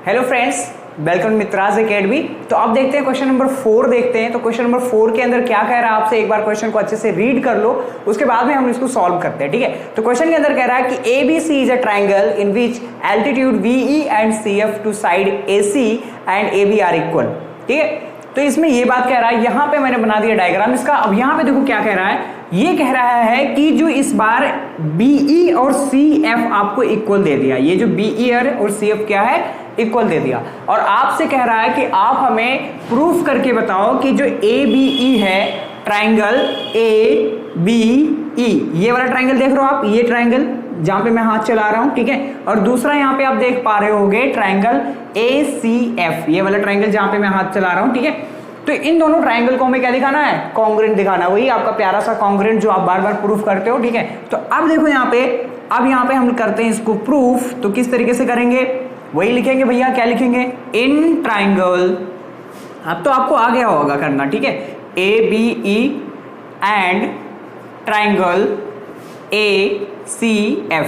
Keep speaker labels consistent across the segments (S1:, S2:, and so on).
S1: Hello friends, welcome Mitraj academy. तो अब देखते हैं क्वेश्चन नंबर 4 देखते हैं। तो क्वेश्चन नंबर 4 के अंदर क्या कह रहा है आपसे, एक बार क्वेश्चन को अच्छे से रीड कर लो, उसके बाद में हम इसको सॉल्व करते हैं। ठीक है, तो क्वेश्चन के अंदर कह रहा है कि ABC is a triangle in which altitude VE and CF to side AC and AB are equal. ठीक है, तो इसमें ये बात कह रहा है, यहां पे मैंने बना दिया डायग्राम इसका। अब यहां पे देखो क्या कह रहा है, ये कह रहा है कि जो इस बार BE और CF आपको इक्वल दे दिया, ये जो BE और CF क्या है, इक्वल दे दिया। और आपसे कह रहा है कि आप हमें प्रूफ करके बताओ कि जो ABE है ट्राइंगल ABE, ये वाला ट्राइंगल देख रहे हो आप, ये ट्राइंगल जहां पे मैं हाथ चला रहा हूं, ठीक है। और दूसरा यहां पे आप देख पा रहे होगे ट्राइंगल ACF, ये वाला ट्राइंगल जहां पे मैं हाथ चला रहा हूं, ठीक है। तो इन दोनों ट्राइंगल को हमें क्या दिखाना है, कॉन्ग्रुएंट दिखाना, वही आपका प्यारा सा कॉन्ग्रुएंट जो आप बार बार प्रूफ करते हो, ठीक है। तो अब देखो यहाँ पे, अब यहाँ पे हम करते हैं इसको प्रूफ। तो किस तरीके से करेंगे, वही लिखेंगे भैया, क्या लिखेंगे, इन ट्राइंगल, अब तो आपको आ गया होगा करना, ठीक है, ABE एंड ट्राइंगल ACF,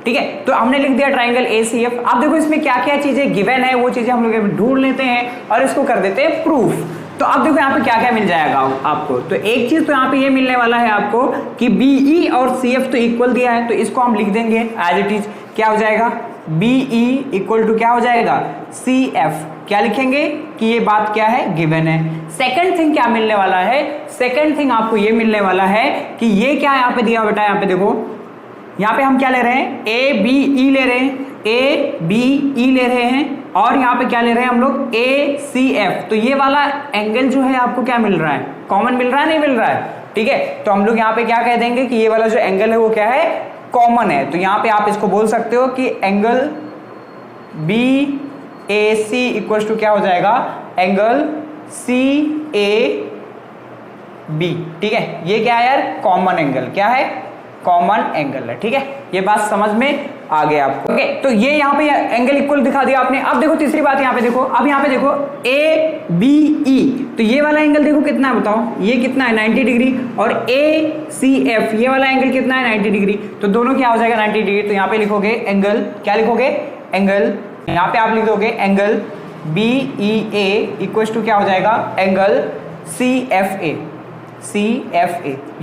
S1: ठीक है। तो हमने लिख दिया ट्राइंगल ACF। अब देखो इसमें क्या क्या चीजें गिवन है, वो चीजें हम लोग ढूंढ लेते हैं और इसको कर देते हैं प्रूफ। तो अब देखो यहाँ पे क्या क्या मिल जाएगा आपको। तो एक चीज तो यहाँ पे ये मिलने वाला है आपको कि BE और CF तो इक्वल दिया है, तो इसको हम लिख देंगे एज इट इज। क्या हो जाएगा, BE इक्वल टू क्या हो जाएगा, CF। क्या लिखेंगे कि ये बात क्या है, गिवन है। सेकंड थिंग क्या मिलने वाला है, सेकंड थिंग आपको ये मिलने वाला है कि ये क्या यहाँ पे दिया बेटा, यहाँ पे देखो, यहाँ पे हम क्या ले रहे हैं, ABE ले रहे हैं, ABE ले रहे हैं, और यहाँ पे क्या ले रहे हैं हम लोग, ACF। तो ये वाला एंगल जो है आपको क्या मिल रहा है, कॉमन मिल रहा है, नहीं मिल रहा है, ठीक है। तो हम लोग यहाँ पे क्या कह देंगे कि ये वाला जो एंगल है वो क्या है, कॉमन है। तो यहाँ पे आप इसको बोल सकते हो कि एंगल BAC इक्वल टू क्या हो जाएगा, एंगल CAB, ठीक है। ये क्या है यार, कॉमन एंगल, क्या है, कॉमन एंगल है, ठीक है। ये बात समझ में आ गया आपको, ओके। तो ये यहाँ पे एंगल इक्वल दिखा दिया आपने। अब देखो तीसरी बात, यहाँ पे देखो, अब यहाँ पे देखो ABE, तो ये वाला एंगल देखो कितना है, बताओ ये कितना है, 90 डिग्री, और ACF ये वाला एंगल कितना है, 90 डिग्री। तो दोनों क्या हो जाएगा, 90 डिग्री। तो यहाँ पे लिखोगे एंगल, क्या लिखोगे, एंगल, यहाँ पे आप लिख दोगे एंगल BEA इक्वल टू क्या हो जाएगा, एंगल CFA।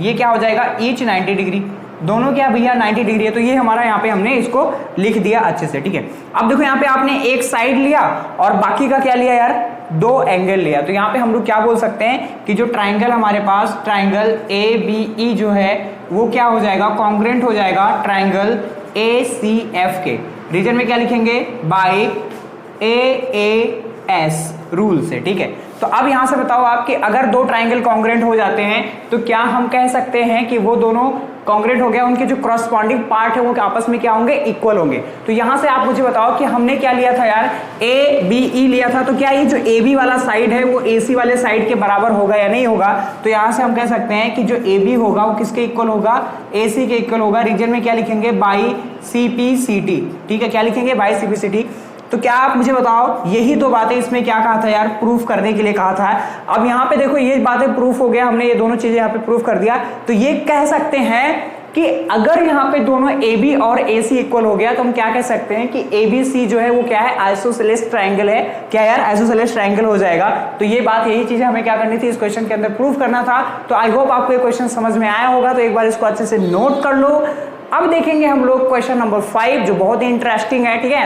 S1: ये क्या हो जाएगा, ईच 90 डिग्री, दोनों क्या भैया 90 डिग्री है। तो ये हमारा यहाँ पे हमने इसको लिख दिया अच्छे से, ठीक है। अब देखो यहाँ पे आपने एक साइड लिया और बाकी का क्या लिया यार, दो एंगल लिया। तो यहाँ पे हम लोग क्या बोल सकते हैं कि जो ट्राइंगल हमारे पास, ट्राइंगल ABE जो है वो क्या हो जाएगा, कॉन्ग्रुएंट हो जाएगा ट्राइंगल ACF के। रीजन में क्या लिखेंगे, बाय AAS रूल से, ठीक है। तो अब यहां से बताओ आप कि अगर दो ट्राइंगल कॉन्ग्रुएंट हो जाते हैं तो क्या हम कह सकते हैं कि वो दोनों कॉन्ग्रुएंट हो गया, उनके जो करस्पॉन्डिंग पार्ट है वो आपस में क्या होंगे, इक्वल होंगे। तो यहां से आप मुझे बताओ कि हमने क्या लिया था यार, ABE लिया था, तो क्या ये जो AB वाला साइड है वो AC वाले साइड के बराबर होगा या नहीं होगा। तो यहां से हम कह सकते हैं कि जो AB होगा वो किसके इक्वल होगा, AC के इक्वल होगा। रीजन में क्या लिखेंगे, बाई CPCT, ठीक है, क्या लिखेंगे, बाई CPCT। तो क्या आप मुझे बताओ, यही दो बातें इसमें क्या कहा था यार, प्रूफ करने के लिए कहा था। अब यहाँ पे देखो ये बातें प्रूफ हो गया, हमने ये दोनों चीजें यहाँ पे प्रूफ कर दिया। तो ये कह सकते हैं कि अगर यहाँ पे दोनों AB और AC इक्वल हो गया तो हम क्या कह सकते हैं कि ABC जो है वो क्या है, आइसोसेलेस ट्राइंगल है। क्या यार, आइसोसेलेस ट्राइंगल हो जाएगा। तो ये बात, यही चीजें हमें क्या करनी थी, इस क्वेश्चन के अंदर प्रूफ करना था। तो आई होप आपको ये क्वेश्चन समझ में आया होगा। तो एक बार इसको अच्छे से नोट कर लो। अब देखेंगे हम लोग क्वेश्चन नंबर 5 जो बहुत ही इंटरेस्टिंग है, ठीक है।